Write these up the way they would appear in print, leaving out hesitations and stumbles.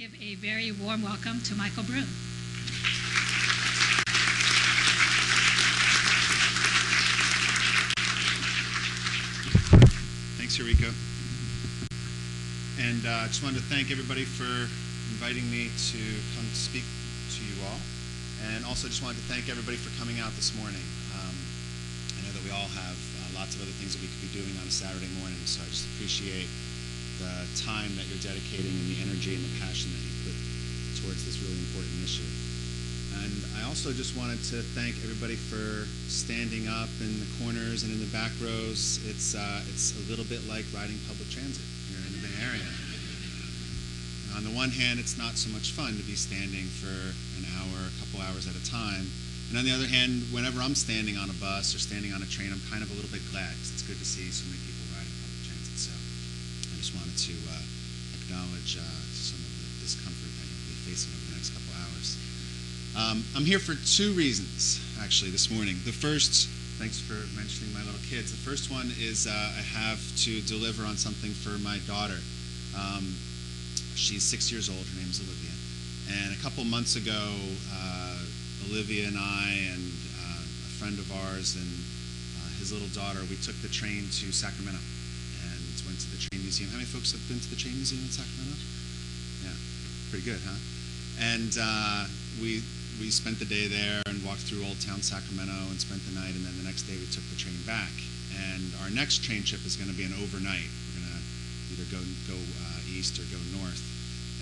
give a very warm welcome to Michael Brune. Thanks, Eureka. And I just wanted to thank everybody for inviting me to come speak to you all. And also just wanted to thank everybody for coming out this morning. I know that we all have lots of other things that we could be doing on a Saturday morning, so I just appreciate the time that you're dedicating and the energy and the passion that you put towards this really important initiative. And I also just wanted to thank everybody for standing up in the corners and in the back rows. It's a little bit like riding public transit here in the Bay Area. On the one hand, it's not so much fun to be standing for an hour, a couple hours at a time. And on the other hand, whenever I'm standing on a bus or standing on a train, I'm kind of a little bit glad because it's good to see so many people riding public transit. So I just wanted to acknowledge some of the discomfort that you'll be facing over the next couple hours. I'm here for two reasons, actually, this morning. The first, thanks for mentioning my little kids. The first one is I have to deliver on something for my daughter. She's 6 years old. Her name's Olivia. And a couple months ago, Olivia and I and a friend of ours and his little daughter, we took the train to Sacramento and went to the train museum. How many folks have been to the train museum in Sacramento? Yeah, pretty good, huh? And we spent the day there and walked through Old Town Sacramento and spent the night, and then the next day we took the train back. And our next train trip is going to be an overnight. We're going to either go east or go north.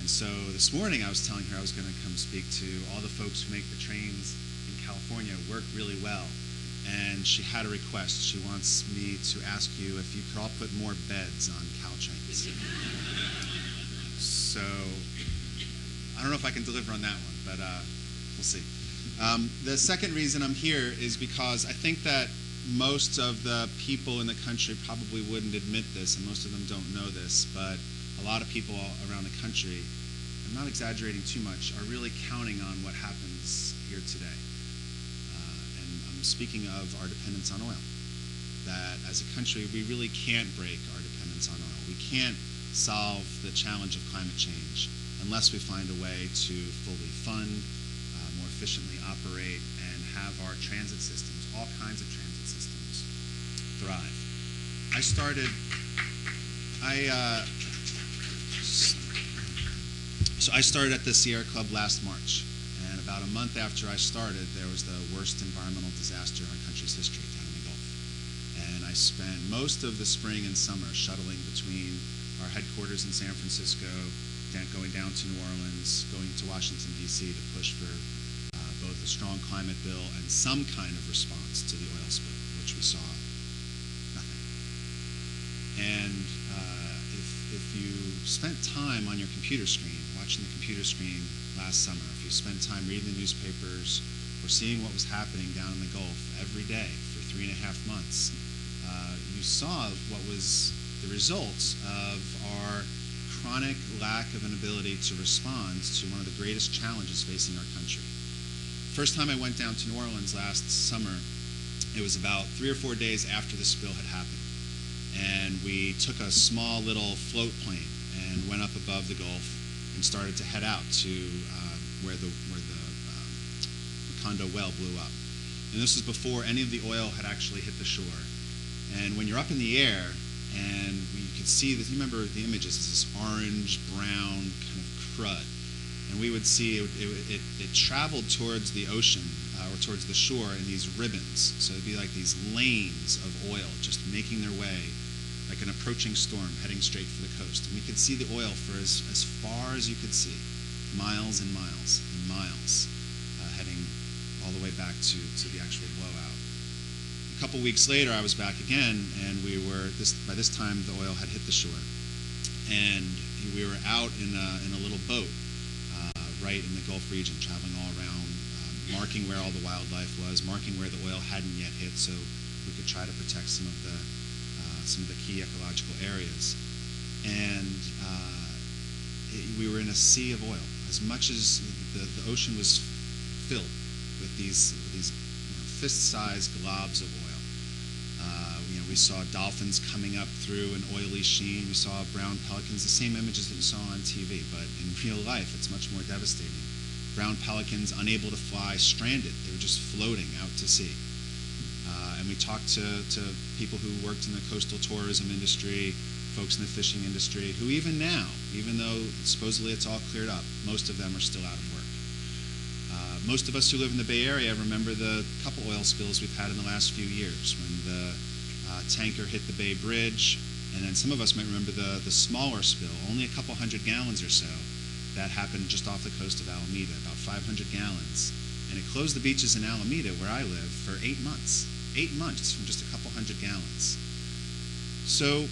And so this morning I was telling her I was going to come speak to all the folks who make the trains in California work really well. And she had a request. She wants me to ask you if you could all put more beds on CalTrains. So I don't know if I can deliver on that one, but we'll see. The second reason I'm here is because I think that most of the people in the country probably wouldn't admit this, and most of them don't know this, but a lot of people around the country, I'm not exaggerating too much, are really counting on what happens here today. And I'm speaking of our dependence on oil. That as a country, we really can't break our dependence on oil. We can't solve the challenge of climate change unless we find a way to fully fund, more efficiently operate, and have our transit systems, all kinds of transit systems, thrive. I started at the Sierra Club last March, and about a month after I started, there was the worst environmental disaster in our country's history down in the Gulf. And I spent most of the spring and summer shuttling between our headquarters in San Francisco, going down to New Orleans, going to Washington, D.C. to push for both a strong climate bill and some kind of response to the oil spill, which we saw nothing. And if you spent time on your computer screen, watching the computer screen last summer, if you spent time reading the newspapers or seeing what was happening down in the Gulf every day for 3.5 months, you saw what was the results of our chronic lack of an ability to respond to one of the greatest challenges facing our country. First time I went down to New Orleans last summer, it was about 3 or 4 days after the spill had happened. And we took a small little float plane and went up above the Gulf and started to head out to where the Macondo well blew up. And this was before any of the oil had actually hit the shore. And when you're up in the air, and you could see that, you remember the images, it's this orange, brown kind of crud. And we would see it traveled towards the ocean, or towards the shore in these ribbons. So it'd be like these lanes of oil just making their way, like an approaching storm heading straight for the coast. And we could see the oil for as far as you could see, miles and miles and miles, heading all the way back to the actual blowout. A couple weeks later, I was back again, and by this time the oil had hit the shore, and we were out in a little boat right in the Gulf region, traveling all around, marking where all the wildlife was, marking where the oil hadn't yet hit, so we could try to protect some of the key ecological areas. And we were in a sea of oil. As much as the ocean was filled with these fist-sized globs of oil. We saw dolphins coming up through an oily sheen. We saw brown pelicans, the same images that you saw on TV, but in real life, it's much more devastating. Brown pelicans unable to fly, stranded. They were just floating out to sea. And we talked to people who worked in the coastal tourism industry, folks in the fishing industry, who even now, even though supposedly it's all cleared up, most of them are still out of work. Most of us who live in the Bay Area remember the couple oil spills we've had in the last few years, when the tanker hit the Bay Bridge, and then some of us might remember the smaller spill, only a couple hundred gallons or so, that happened just off the coast of Alameda, about 500 gallons. And it closed the beaches in Alameda, where I live, for 8 months. 8 months from just a couple hundred gallons. So,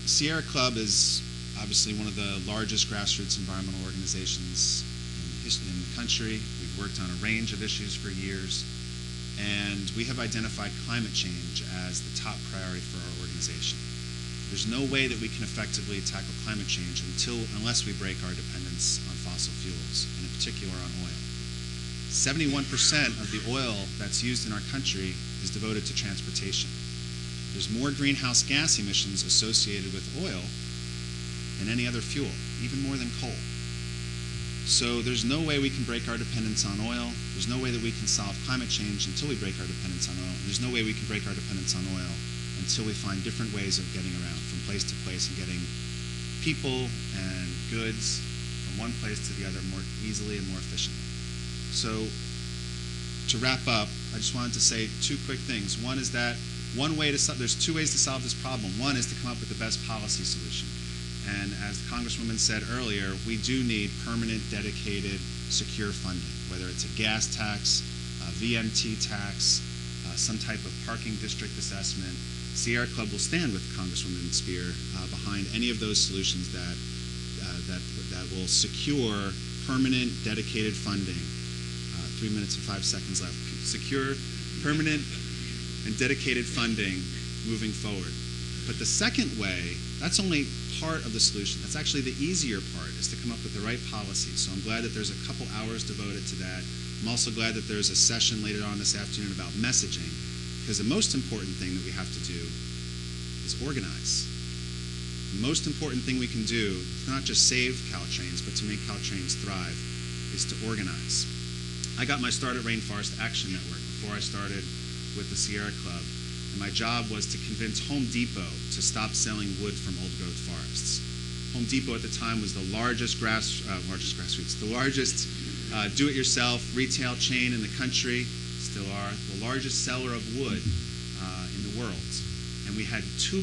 Sierra Club is obviously one of the largest grassroots environmental organizations in the country. We've worked on a range of issues for years, and we have identified climate change as the top priority for our organization. There's no way that we can effectively tackle climate change unless we break our dependence on fossil fuels, and in particular on oil. 71% of the oil that's used in our country is devoted to transportation. There's more greenhouse gas emissions associated with oil than any other fuel, even more than coal. So there's no way we can break our dependence on oil. There's no way that we can solve climate change until we break our dependence on oil. And there's no way we can break our dependence on oil until we find different ways of getting around from place to place and getting people and goods from one place to the other more easily and more efficiently. So to wrap up, I just wanted to say two quick things. One is that there's two ways to solve this problem. One is to come up with the best policy solution. And as the Congresswoman said earlier, we do need permanent, dedicated, secure funding, whether it's a gas tax, a VMT tax, some type of parking district assessment. Sierra Club will stand with Congresswoman Spear behind any of those solutions that will secure permanent, dedicated funding. 3 minutes and 5 seconds left. Secure, permanent, and dedicated funding moving forward. But the second way, that's only part of the solution. That's actually the easier part, is to come up with the right policy. So I'm glad that there's a couple hours devoted to that. I'm also glad that there's a session later on this afternoon about messaging, because the most important thing that we have to do is organize. The most important thing we can do, not just save CalTrains, but to make CalTrains thrive, is to organize. I got my start at Rainforest Action Network before I started with the Sierra Club. And my job was to convince Home Depot to stop selling wood from old-growth forests. Home Depot at the time was the largest do-it-yourself retail chain in the country, still are, the largest seller of wood in the world. And we had two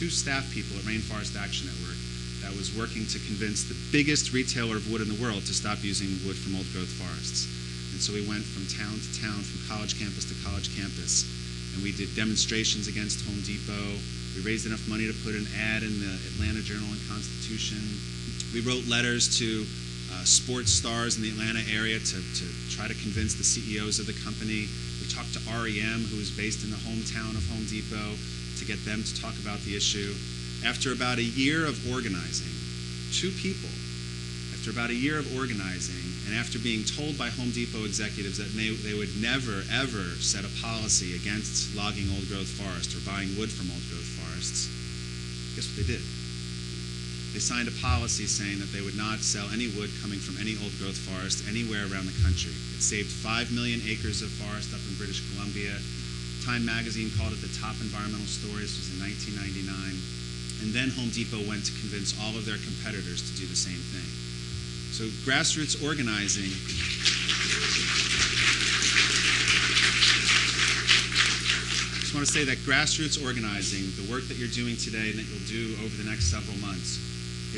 staff people at Rainforest Action Network that was working to convince the biggest retailer of wood in the world to stop using wood from old-growth forests. And so we went from town to town, from college campus to college campus, and we did demonstrations against Home Depot. We raised enough money to put an ad in the Atlanta Journal and Constitution. We wrote letters to sports stars in the Atlanta area to try to convince the CEOs of the company. We talked to REM, who was based in the hometown of Home Depot, to get them to talk about the issue. After about a year of organizing, after about a year of organizing, and after being told by Home Depot executives that they would never, ever set a policy against logging old-growth forests or buying wood from old-growth forests, guess what they did? They signed a policy saying that they would not sell any wood coming from any old-growth forest anywhere around the country. It saved 5 million acres of forest up in British Columbia. Time magazine called it the top environmental story. This was in 1999. And then Home Depot went to convince all of their competitors to do the same thing. So grassroots organizing, I just want to say that grassroots organizing, the work that you're doing today and that you'll do over the next several months,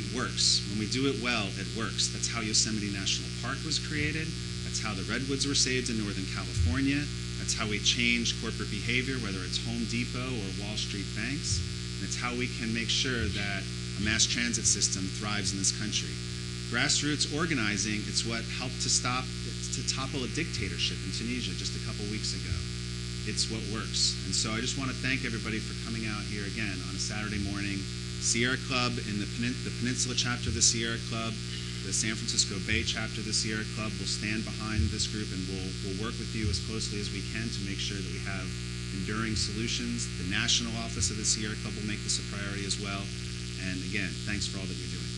it works. When we do it well, it works. That's how Yosemite National Park was created. That's how the redwoods were saved in Northern California. That's how we change corporate behavior, whether it's Home Depot or Wall Street banks. And it's how we can make sure that a mass transit system thrives in this country. Grassroots organizing, it's what helped to topple a dictatorship in Tunisia just a couple weeks ago. It's what works. And so I just want to thank everybody for coming out here again on a Saturday morning. Sierra Club and the Peninsula chapter of the Sierra Club the San Francisco Bay chapter of the Sierra Club will stand behind this group, and we'll work with you as closely as we can to make sure that we have enduring solutions. The national office of the Sierra Club will make this a priority as well. And again, thanks for all that you're doing.